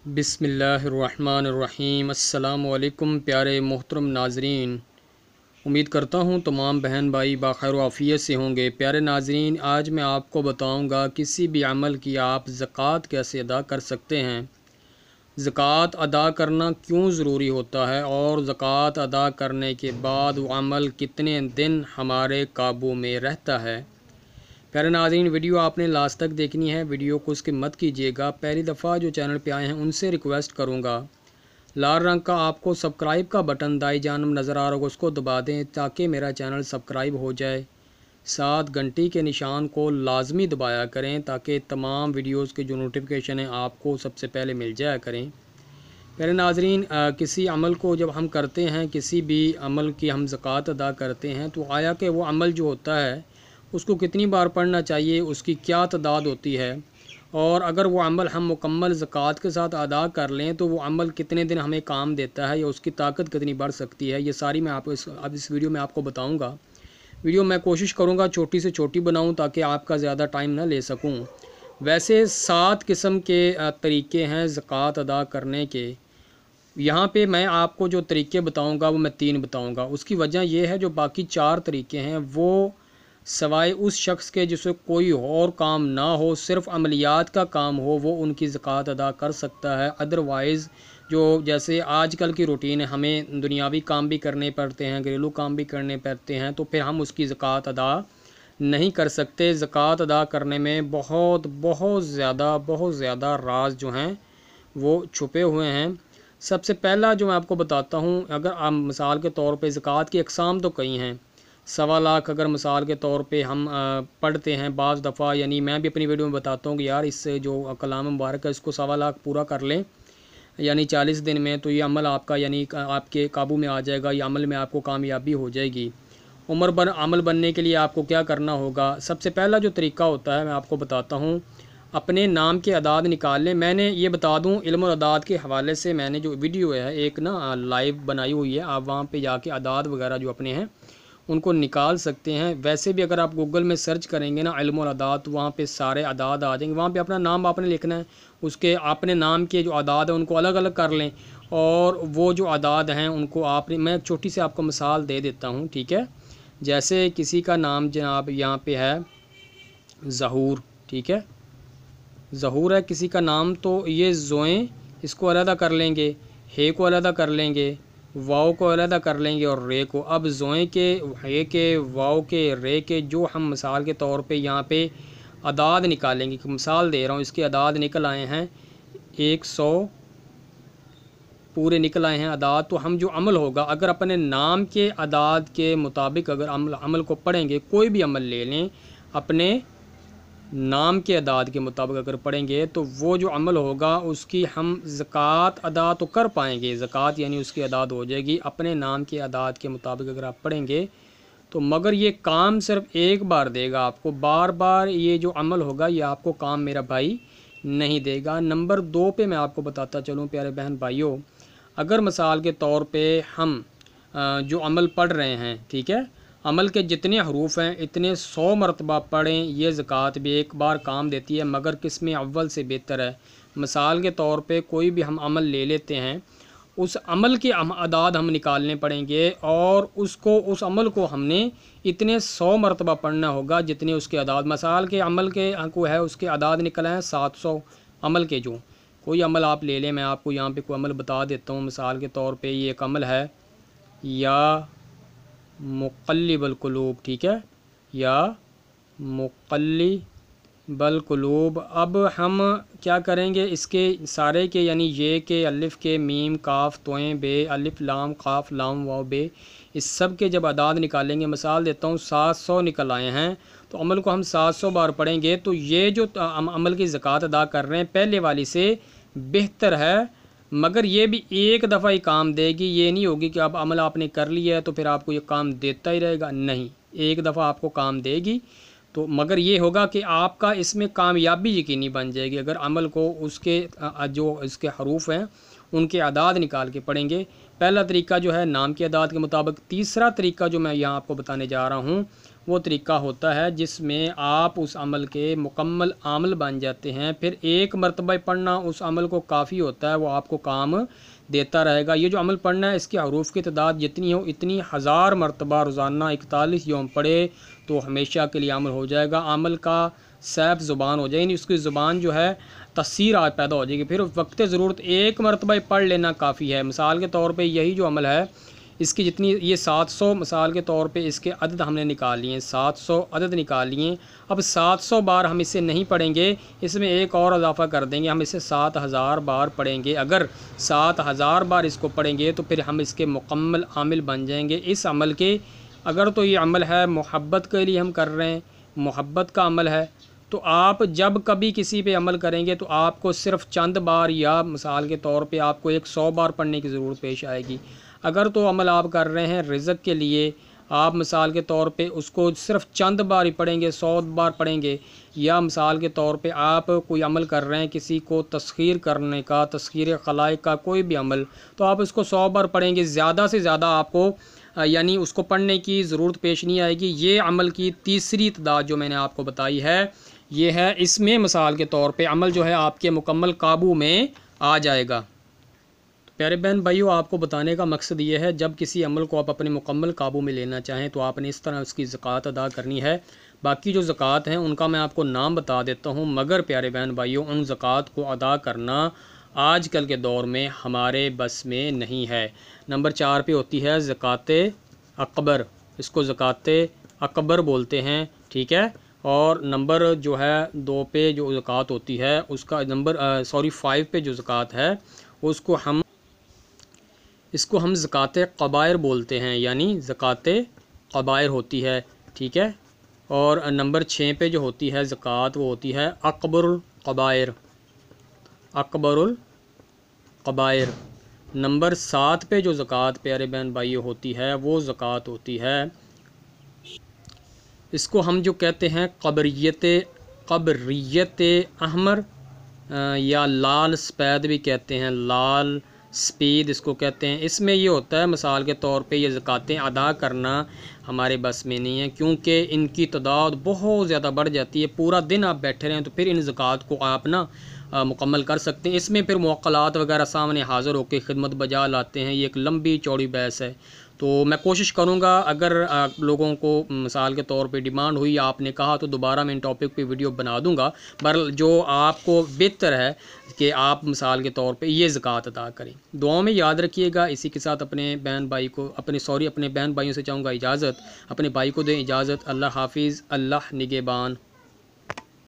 بسم اللہ الرحمن الرحیم۔ السلام علیکم پیارے محترم ناظرین، امید کرتا ہوں تمام بہن بھائی بخیر و عافیت سے ہوں گے۔ پیارے ناظرین، آج میں آپ کو بتاؤں گا کسی بھی عمل کی آپ زکوٰۃ کیسے ادا کر سکتے ہیں، زکوٰۃ ادا کرنا کیوں ضروری ہوتا ہے، اور زکوٰۃ ادا کرنے کے بعد وہ عمل کتنے دن ہمارے قابو میں رہتا ہے۔ پیارے ناظرین، ویڈیو آپ نے لاسٹ تک دیکھنی ہے، ویڈیو کو اسکپ مت کیجیے گا۔ پہلی دفعہ جو چینل پہ آئے ہیں ان سے ریکویسٹ کروں گا، لال رنگ کا آپ کو سبسکرائب کا بٹن دائیں جانب نظر آ رہا ہوگا، اس کو دبا دیں تاکہ میرا چینل سبسکرائب ہو جائے۔ ساتھ گھنٹی کے نشان کو لازمی دبایا کریں تاکہ تمام ویڈیوز کے جو نوٹیفیکیشن ہیں آپ کو سب سے پہلے مل جایا کریں۔ پیارے ناظرین، کسی عمل کو جب ہم کرتے ہیں، کسی بھی عمل کی ہم زکوٰۃ ادا کرتے ہیں، تو آیا کہ وہ عمل جو ہوتا ہے اس کو کتنی بار پڑھنا چاہیے، اس کی کیا تعداد ہوتی ہے، اور اگر وہ عمل ہم مکمل زکوٰۃ کے ساتھ ادا کر لیں تو وہ عمل کتنے دن ہمیں کام دیتا ہے یا اس کی طاقت کتنی بڑھ سکتی ہے، یہ ساری میں آپ کو اس ویڈیو میں آپ کو بتاؤں گا۔ ویڈیو میں کوشش کروں گا چھوٹی سے چھوٹی بناؤں تاکہ آپ کا زیادہ ٹائم نہ لے سکوں۔ ویسے 7 قسم کے طریقے ہیں زکوٰۃ ادا کرنے کے۔ یہاں پہ میں آپ کو جو طریقے بتاؤں گا وہ میں 3 بتاؤں گا۔ اس کی وجہ یہ ہے جو باقی 4 طریقے ہیں وہ سوائے اس شخص کے جسے کوئی اور کام نہ ہو، صرف عملیات کا کام ہو، وہ ان کی زکوٰۃ ادا کر سکتا ہے۔ ادروائز جو جیسے آج کل کی روٹین ہے، ہمیں دنیاوی کام بھی کرنے پڑتے ہیں، گھریلو کام بھی کرنے پڑتے ہیں، تو پھر ہم اس کی زکوٰۃ ادا نہیں کر سکتے۔ زکوٰۃ ادا کرنے میں بہت زیادہ راز جو ہیں وہ چھپے ہوئے ہیں۔ سب سے پہلا جو میں آپ کو بتاتا ہوں، اگر آپ مثال کے طور پہ زکوٰۃ کی اقسام تو کئی ہیں، 1.25 لاکھ اگر مثال کے طور پہ ہم پڑھتے ہیں بعض دفعہ، یعنی میں بھی اپنی ویڈیو میں بتاتا ہوں کہ یار اس سے جو کلام مبارک ہے اس کو 1.25 لاکھ پورا کر لیں، یعنی 40 دن میں، تو یہ عمل آپ کا یعنی آپ کے قابو میں آ جائے گا، یہ عمل میں آپ کو کامیابی ہو جائے گی۔ عمل بننے کے لیے آپ کو کیا کرنا ہوگا؟ سب سے پہلا جو طریقہ ہوتا ہے میں آپ کو بتاتا ہوں، اپنے نام کے اعداد نکال لیں۔ میں نے یہ بتا دوں، علم الاعداد کے حوالے سے میں نے جو ویڈیو ہے ایک لائیو بنائی ہوئی ہے، آپ وہاں پہ جا کے اعداد وغیرہ جو اپنے ہیں ان کو نکال سکتے ہیں۔ ویسے بھی اگر آپ گوگل میں سرچ کریں گے نا علم الاعداد، تو وہاں پہ سارے اعداد آ جائیں گے۔ وہاں پہ اپنا نام آپ نے لکھنا ہے، اس کے اپنے نام کے جو اعداد ہیں ان کو الگ الگ کر لیں، اور وہ جو اعداد ہیں ان کو میں ایک چھوٹی سی آپ کو مثال دے دیتا ہوں، ٹھیک ہے؟ جیسے کسی کا نام جناب یہاں پہ ہے ظہور، ٹھیک ہے؟ ظہور ہے کسی کا نام، تو یہ زوئیں اس کو علیحدہ کر لیں گے، ہے کو علیحدہ کر لیں گے، واؤ کو علیحدہ کر لیں گے، اور رے کو۔ اب زوئیں کے، ہے کے، واؤ کے، رے کے جو ہم مثال کے طور پہ یہاں پہ اعداد نکالیں گے، مثال دے رہا ہوں، اس کے اعداد نکل آئے ہیں 100 پورے نکل آئے ہیں اعداد۔ تو ہم جو عمل ہوگا، اگر اپنے نام کے اعداد کے مطابق اگر عمل کو پڑھیں گے، کوئی بھی عمل لے لیں اپنے نام کے اعداد کے مطابق اگر پڑھیں گے، تو وہ جو عمل ہوگا اس کی ہم زکوٰۃ ادا تو کر پائیں گے، زکوٰۃ یعنی اس کی اعداد ہو جائے گی اپنے نام کے اعداد کے مطابق اگر آپ پڑھیں گے تو، مگر یہ کام صرف ایک بار دے گا آپ کو، بار بار یہ جو عمل ہوگا یہ آپ کو کام میرا بھائی نہیں دے گا۔ نمبر 2 پہ میں آپ کو بتاتا چلوں پیارے بہن بھائیوں، اگر مثال کے طور پہ ہم جو عمل پڑھ رہے ہیں، ٹھیک ہے، عمل کے جتنے حروف ہیں اتنے 100 مرتبہ پڑھیں، یہ زکوٰۃ بھی ایک بار کام دیتی ہے، مگر قسم اول سے بہتر ہے۔ مثال کے طور پہ کوئی بھی ہم عمل لے لیتے ہیں، اس عمل کے اعداد ہم نکالنے پڑیں گے، اور اس عمل کو ہم نے اتنے 100 مرتبہ پڑھنا ہوگا جتنے اس کے اعداد۔ مثال کے عمل کے کو ہے اس کے اعداد نکل ہیں 700 عمل کے، جو کوئی عمل آپ لے لیں، میں آپ کو یہاں پہ کوئی عمل بتا دیتا ہوں۔ مثال کے طور پہ یہ ایک عمل ہے یا مقلب القلوب، ٹھیک ہے، یا مقلب القلوب۔ اب ہم کیا کریں گے، اس کے سارے کے یعنی یہ کے، الف کے، میم، کاف، توئیں، بے، الف لام، قاف، لام، واو، بے، اس سب کے جب اعداد نکالیں گے، مثال دیتا ہوں 700 نکل آئے ہیں، تو عمل کو ہم 700 بار پڑھیں گے، تو یہ جو عمل کی زکوٰۃ ادا کر رہے ہیں پہلے والی سے بہتر ہے، مگر یہ بھی ایک دفعہ ہی کام دے گی۔ یہ نہیں ہوگی کہ اب عمل آپ نے کر لیا ہے تو پھر آپ کو یہ کام دیتا ہی رہے گا، نہیں، ایک دفعہ آپ کو کام دے گی، تو مگر یہ ہوگا کہ آپ کا اس میں کامیابی یقینی بن جائے گی اگر عمل کو اس کے جو اس کے حروف ہیں ان کے اعداد نکال کے پڑھیں گے۔ پہلا طریقہ جو ہے نام کے اعداد کے مطابق۔ تیسرا طریقہ جو میں یہاں آپ کو بتانے جا رہا ہوں وہ طریقہ ہوتا ہے جس میں آپ اس عمل کے مکمل عامل بن جاتے ہیں، پھر ایک مرتبہ پڑھنا اس عمل کو کافی ہوتا ہے، وہ آپ کو کام دیتا رہے گا۔ یہ جو عمل پڑھنا ہے اس کے حروف کی تعداد جتنی ہو اتنی 1000 مرتبہ روزانہ 41 یوم پڑھے تو ہمیشہ کے لیے عمل ہو جائے گا، عمل کا سیف زبان ہو جائے گی، یعنی اس کی زبان جو ہے تاثیر آج پیدا ہو جائے گی۔ پھر وقت ضرورت ایک مرتبہ پڑھ لینا کافی ہے۔ مثال کے طور پہ یہی جو عمل ہے اس کی جتنی یہ 700 مثال کے طور پہ اس کے عدد ہم نے نکال لیے ہیں، 700 عدد نکال لیے۔ اب 700 بار ہم اسے نہیں پڑھیں گے، اس میں ایک اور اضافہ کر دیں گے، ہم اسے 7000 بار پڑھیں گے۔ اگر 7000 بار اس کو پڑھیں گے تو پھر ہم اس کے مکمل عامل بن جائیں گے اس عمل کے۔ اگر تو یہ عمل ہے محبت کے لیے ہم کر رہے ہیں، محبت کا عمل ہے، تو آپ جب کبھی کسی پہ عمل کریں گے تو آپ کو صرف چند بار یا مثال کے طور پہ آپ کو 100 بار پڑھنے کی ضرورت پیش آئے گی۔ اگر تو عمل آپ کر رہے ہیں رزق کے لیے، آپ مثال کے طور پہ اس کو صرف چند بار ہی پڑھیں گے، 100 بار پڑھیں گے، یا مثال کے طور پہ آپ کوئی عمل کر رہے ہیں کسی کو تسخیر کرنے کا، تسخیر خلائق کا کوئی بھی عمل، تو آپ اس کو 100 بار پڑھیں گے، زیادہ سے زیادہ آپ کو یعنی اس کو پڑھنے کی ضرورت پیش نہیں آئے گی۔ یہ عمل کی تیسری تعداد جو میں نے آپ کو بتائی ہے یہ ہے، اس میں مثال کے طور پہ عمل جو ہے آپ کے مکمل قابو میں آ جائے گا۔ پیارے بہن بھائیو، آپ کو بتانے کا مقصد یہ ہے جب کسی عمل کو آپ اپنے مکمل قابو میں لینا چاہیں تو آپ نے اس طرح اس کی زکوٰۃ ادا کرنی ہے۔ باقی جو زکوٰۃ ہیں ان کا میں آپ کو نام بتا دیتا ہوں، مگر پیارے بہن بھائیو ان زکوٰۃ کو ادا کرنا آج کل کے دور میں ہمارے بس میں نہیں ہے۔ نمبر 4 پہ ہوتی ہے زکوٰۃ اکبر، اس کو زکوٰۃ اکبر بولتے ہیں، ٹھیک ہے۔ اور نمبر جو ہے 2 پہ جو زکوٰۃ ہوتی ہے اس کا نمبر 5 پہ جو زکوٰۃ ہے اس کو ہم زکوٰۃ قبائر بولتے ہیں، یعنی زکوٰۃ قبائر ہوتی ہے، ٹھیک ہے۔ اور نمبر 6 پہ جو ہوتی ہے زکوٰۃ وہ ہوتی ہے اکبر القبائر، اکبر القبائر۔ نمبر 7 پہ جو زکوٰۃ پیارے بہن بھائی ہوتی ہے وہ زکوٰۃ ہوتی ہے، اس کو ہم جو کہتے ہیں قبریت احمر یا لال سپید بھی کہتے ہیں، لال سپید اس کو کہتے ہیں۔ اس میں یہ ہوتا ہے مثال کے طور پہ یہ زکوٰۃیں ادا کرنا ہمارے بس میں نہیں ہے، کیونکہ ان کی تعداد بہت زیادہ بڑھ جاتی ہے۔ پورا دن آپ بیٹھے رہیں تو پھر ان زکوٰۃ کو آپ مکمل کر سکتے ہیں۔ اس میں پھر موکلات وغیرہ سامنے حاضر ہو کے خدمت بجا لاتے ہیں، یہ ایک لمبی چوڑی بحث ہے۔ تو میں کوشش کروں گا اگر لوگوں کو مثال کے طور پہ ڈیمانڈ ہوئی، آپ نے کہا تو دوبارہ میں ان ٹاپک پہ ویڈیو بنا دوں گا، پر جو آپ کو بہتر ہے کہ آپ مثال کے طور پہ یہ زکوٰۃ ادا کریں۔ دعاؤں میں یاد رکھیے گا۔ اسی کے ساتھ اپنے بہن بھائیوں سے چاہوں گا اجازت، اپنے بھائی کو دیں اجازت۔ اللہ حافظ، اللہ نگہبان۔